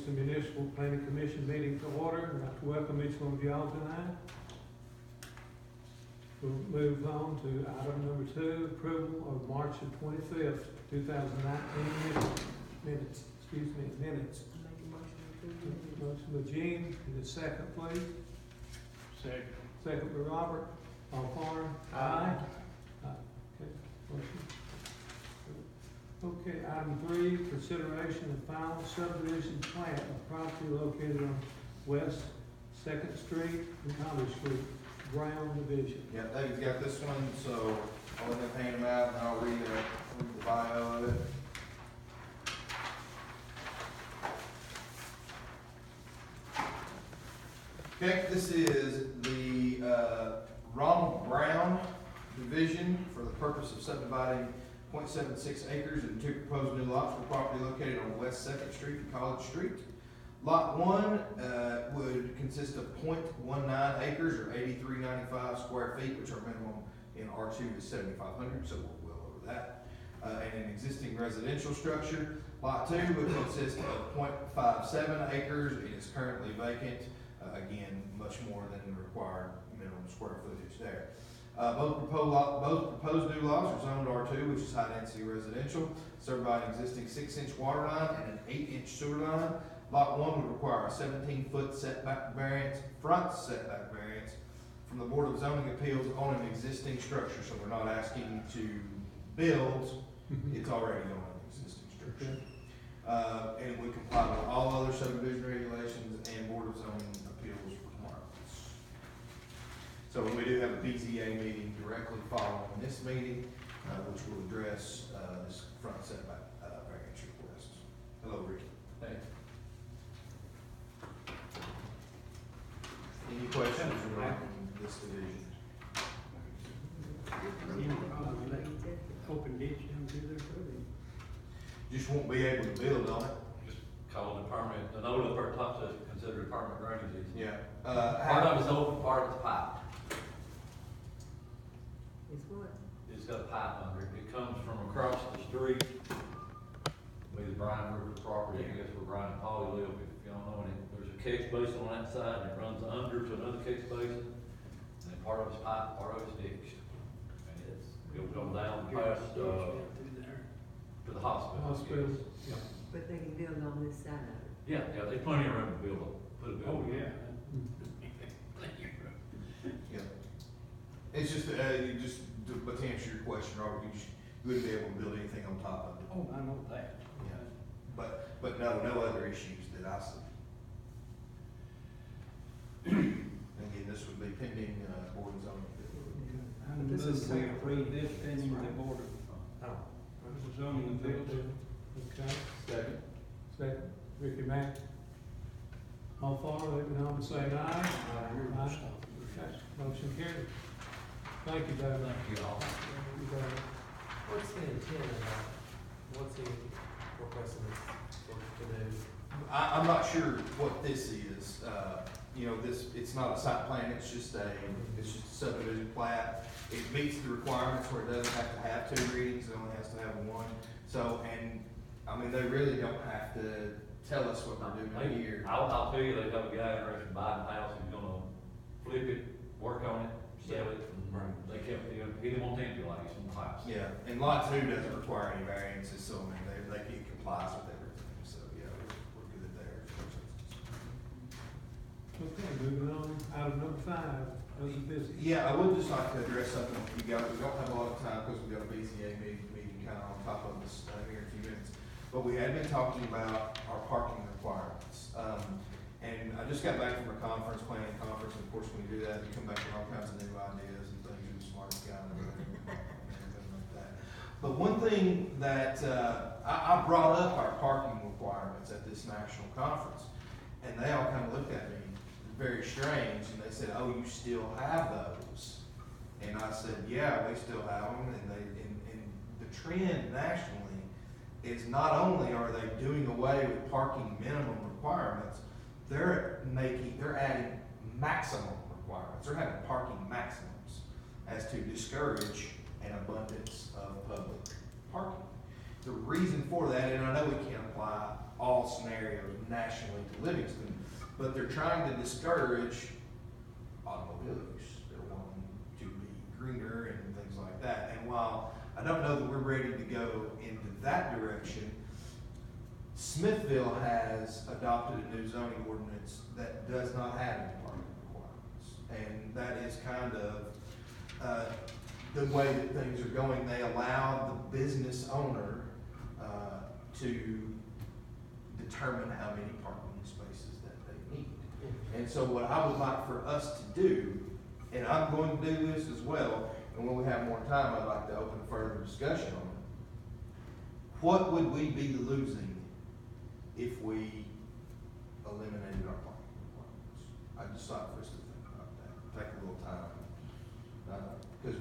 Livingston Municipal Planning Commission meeting to order. I'd like to welcome each one of y'all tonight. We'll move on to item number 2, approval of March the 25th, 2019 minutes. Minutes. Motion by Gene, and a second, please. Second. Second by Robert. All for? Aye. Okay, motion. Okay, item 3, consideration of final subdivision plat of property located on West 2nd Street and College Street, Brown Division. Yeah, David's got this one, so I'll let him hand him out and I'll read the bio of it. Okay, this is the Ronald Brown Division for the purpose of subdividing 0.76 acres and 2 proposed new lots for property located on West 2nd Street and College Street. Lot 1 would consist of 0.19 acres or 8395 square feet, which our minimum in R2 is 7,500, so we're well over that. And an existing residential structure. Lot 2 would consist of 0.57 acres. It is currently vacant. Again, much more than the required minimum square footage there. Both proposed new lots are zoned R2, which is high density residential, served by an existing 6-inch water line and an 8-inch sewer line. Lot 1 would require a 17-foot setback variance, front setback variance from the Board of Zoning Appeals on an existing structure. So we're not asking to build, it's already on an existing structure. And it would comply with all other subdivision regulations and Board of Zoning Appeals requirements. So we do have a BZA meeting directly following this meeting, which will address this front setback variance request. Hello, Ricky. Hey. Any questions regarding this division? Open ditch down through there, probably. Just won't be able to build on it. Just call it a permanent, the note of the top says considered permanent drainage easement. Yeah. Part of it's open, part of it's pipe. It's what? It's got a pipe under it. It comes from across the street. With the Brian River property, I guess where Brian and Polly live, if y'all know it. There's a catch basin on that side, and it runs under to another catch basin. And then part of it's pipe, part of it's ditch. And it'll come down past, to the hospital. Hospital. Yeah. But they can build on this side of it. Yeah, there's plenty of room to build up, put a Oh, building. yeah. Plenty of room. Yeah. It's just, but to answer your question, Robert, you wouldn't be able to build anything on top of it. Oh, I know that. Yeah. But no other issues that I see. Again, this would be pending, Board of Zoning. I move we approve this pending the Board of Zoning Appeals. Okay. Second, Ricky Mack. All for, let me know by saying aye. Aye. Okay, motion carried. Thank you, David. Thank you all. You got it. What's the intent of that? What's he requesting this to do? I'm not sure what this is. It's not a site plan, it's just a subdivision plat. It meets the requirements where it doesn't have to have 2 readings, it only has to have 1. So, they really don't have to tell us what they're doing here. I'll tell you, they have a guy interested in buying the house, he's gonna flip it, work on it, sell it, and they kept, he didn't want to empty like it's on the house. Yeah, and lot 2 doesn't require any variances, so it complies with everything, so yeah, we're good there. Okay, moving on, item number 5, other business. Yeah, I would just like to address something with you guys. We don't have a lot of time because we've got a BZA meeting kind of on top of us here in a few minutes. But we had been talking about our parking requirements. And I just got back from a planning conference, and of course, when you do that, you come back with all kinds of new ideas and things. You're the smartest guy in the room, and everything like that. But one thing that I brought up our parking requirements at this national conference, and they all kind of looked at me very strange, and they said, "Oh, you still have those?" And I said, "Yeah, we still have them." And the trend nationally is not only are they doing away with parking minimum requirements, they're adding maximum requirements. They're having parking maximums as to discourage an abundance of public parking. The reason for that, and I know we can't apply all scenarios nationally to Livingston, but they're trying to discourage automobile use. They're wanting to be greener and things like that. And while I don't know that we're ready to go into that direction, Smithville has adopted a new zoning ordinance that does not have any parking requirements. And that is kind of the way that things are going. They allow the business owner to determine how many parking spaces that they need. And so what I would like for us to do, and I'm going to do this as well, and when we have more time, I'd like to open further discussion on it. What would we be losing if we eliminated our parking requirements? I'd just like for us to think about that, take a little time. Because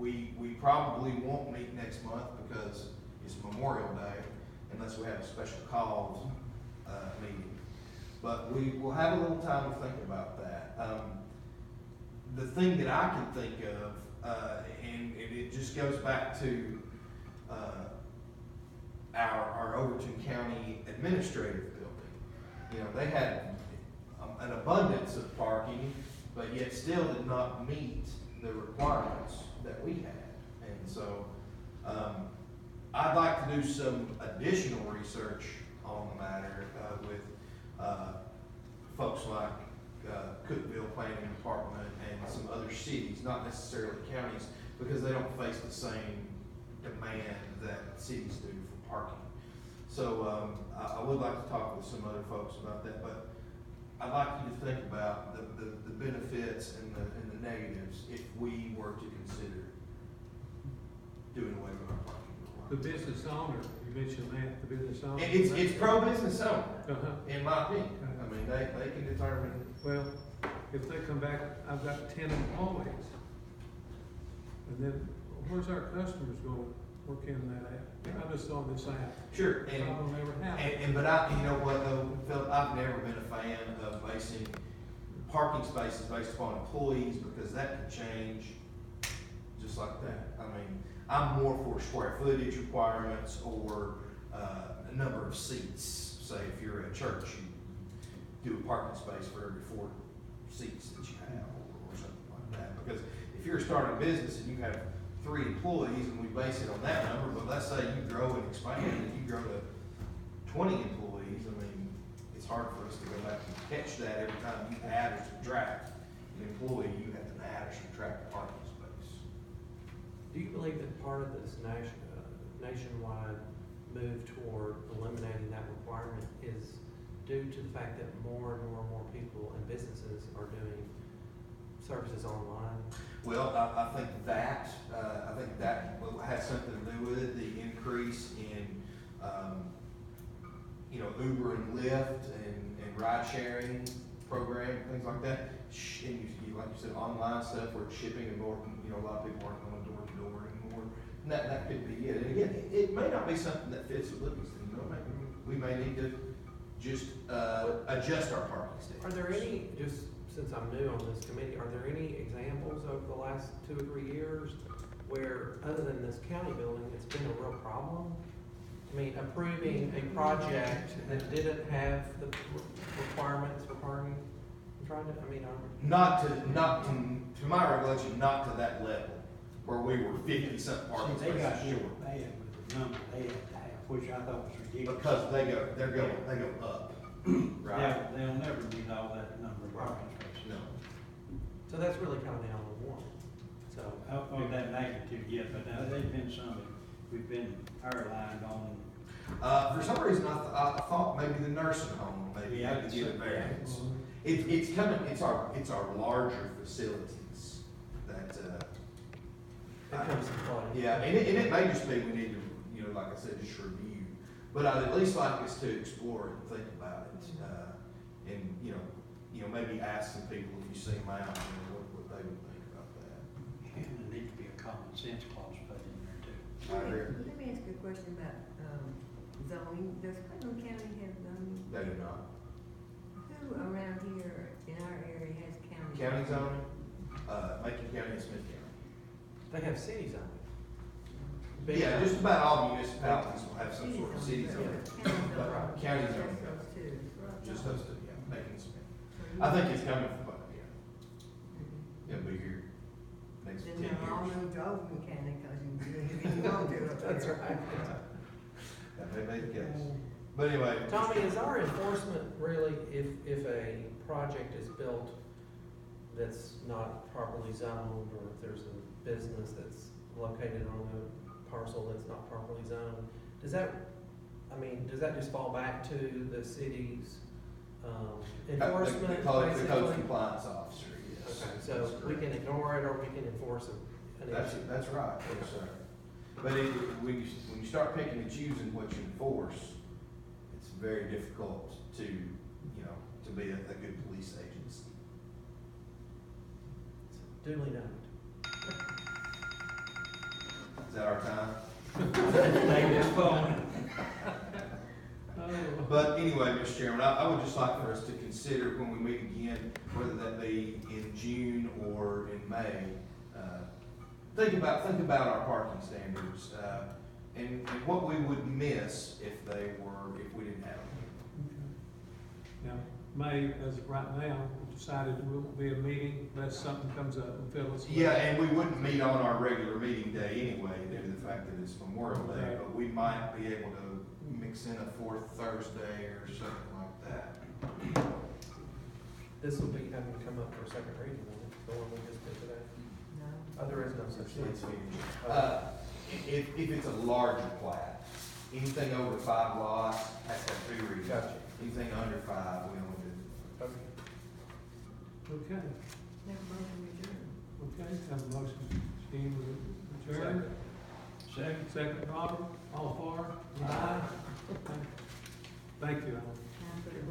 we probably won't meet next month because it's Memorial Day, unless we have a special cause meeting. But we will have a little time to think about that. The thing that I can think of, and it just goes back to our Overton County Administrative Building. You know, they had an abundance of parking, but yet still did not meet the requirements that we had. And so, I'd like to do some additional research on the matter with folks like Cookville Planning Department and some other cities, not necessarily counties, because they don't face the same demand that cities do for parking. So I would like to talk with some other folks about that, but I'd like you to think about the benefits and the negatives if we were to consider doing away with our parking The requirements. business owner, you mentioned that, the business owner. And it's pro-business owner, Uh-huh. in my opinion. I mean, they can determine. Well, if they come back, I've got 10 employees. And then, where's our customers gonna work in that at? I just saw this app. Sure, Problem never happened. but you know what though, Phil, I've never been a fan of basing parking spaces based upon employees, because that can change just like that. I mean, I'm more for square footage requirements or a number of seats. Say if you're at church, you do a parking space for every 4 seats that you have or something like that. Because if you're starting a business and you have 3 employees and we base it on that number, but let's say you grow and expand and you grow to 20 employees, I mean, it's hard for us to go back and catch that every time you add or subtract an employee, you have to add or subtract a parking space. Do you believe that part of this nationwide move toward eliminating that requirement is due to the fact that more and more people and businesses are doing services online? Well, I think that has something to do with it, the increase in, Uber and Lyft and ride sharing program, things like that. And you, like you said, online stuff where it's shipping and more, a lot of people aren't going door to door anymore. And that could be it. And again, it may not be something that fits with Livingston, we may need to just, adjust our parking standards. Are there any, just since I'm new on this committee, are there any examples over the last 2 or 3 years where, other than this county building, it's been a real problem? I mean, approving a project that didn't have the requirements for parking? I'm trying to, Not to my recollection, not to that level, where we were 50-something parking See, they got spaces hit short. bad with the number they had to have, which I thought was ridiculous. Because they go up, right? They'll never meet all that number of parking spaces. No. so that's really kind of the only one. So, Of that magnitude, yeah, but now there's been some that we've been airlined on. For some reason, I thought maybe the nursing home maybe had to get a variance. It's coming, it's our larger facilities that, it comes to play. yeah, and it may just be we need to, like I said, just review. But I'd at least like us to explore it and think about it, and, maybe ask some people if you see them out, what they would think about that. And there needs to be a common sense clause put in there too. I agree. Let me ask you a question about, zoning. Does Putnam County have zoning? They do not. Who around here in our area has county? County zoning, Macon County and Smith County. They have city zoning. big. Yeah, just about all municipalities will have some sort of city zoning, but county zoning, Those two. just those two, yeah, making some. I think it's coming from, it'll be here next 10 Then years. they'll all move to Oakland County, cause you can do anything you want to up there. That's right. That may be the case. But anyway. Tommy, is our enforcement really, if a project is built that's not properly zoned, or if there's a business that's located on a parcel that's not properly zoned, does that, I mean, does that just fall back to the city's, enforcement, The code basically? compliance officer, yes. Okay, so we can ignore it, or we can enforce it. That's right, yes, sir. But when you start picking and choosing what you enforce, it's very difficult to, to be a good police agency. Duly noted. Is that our time? Take this phone. But anyway, Mr. Chairman, I would just like for us to consider when we meet again, whether that be in June or in May, think about our parking standards, and what we would miss if we didn't have them. Yeah, May, as of right now, we decided there won't be a meeting unless something comes up and fill us. Yeah, and we wouldn't meet on our regular meeting day anyway, due to the fact that it's Memorial Day, but we might be able to mix in a fourth Thursday or something like that. This will be having to come up for a second reading, the one we just did today. No. Oh, there is no such thing. It's finished. If it's a larger plat, anything over 5 lots has to have 2 readings. Gotcha. Anything under 5, we only do. Okay. Okay, Never mind, adjourn. okay, have a motion, Steve, to adjourn. Second, Robert, all for? Aye. Thank you, Alan. Time for the